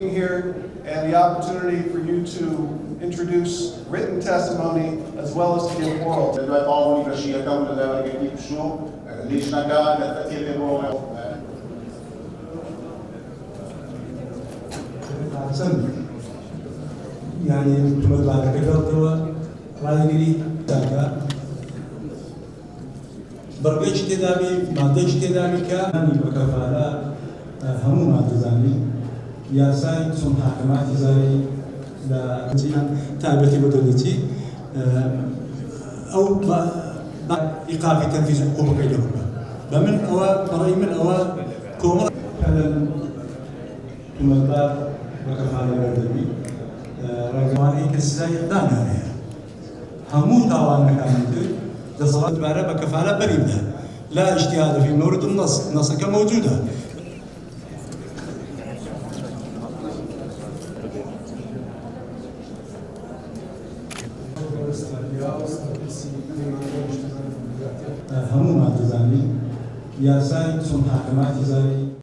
Here and the opportunity for you to introduce written testimony as well as to give oral. يعني تمضى كذا رايي تاعك برجش تدامي ما دش تدامي كان بكفالة همو ما تزاني یاسای چون حاکماتی زایی لا تابعتي بدولتي أو إيقاف تنفيذ حكومة كيدهم بمن أو برأي من أو كومر كان المدار وكفالة بردبي رجواني كسزاي دانا همو تاوان كانت دصلات بارة بكفالة بريدة لا اجتهاد في مورد النص كموجودة همو ما تزاني یاسای چون حاکماتی زایی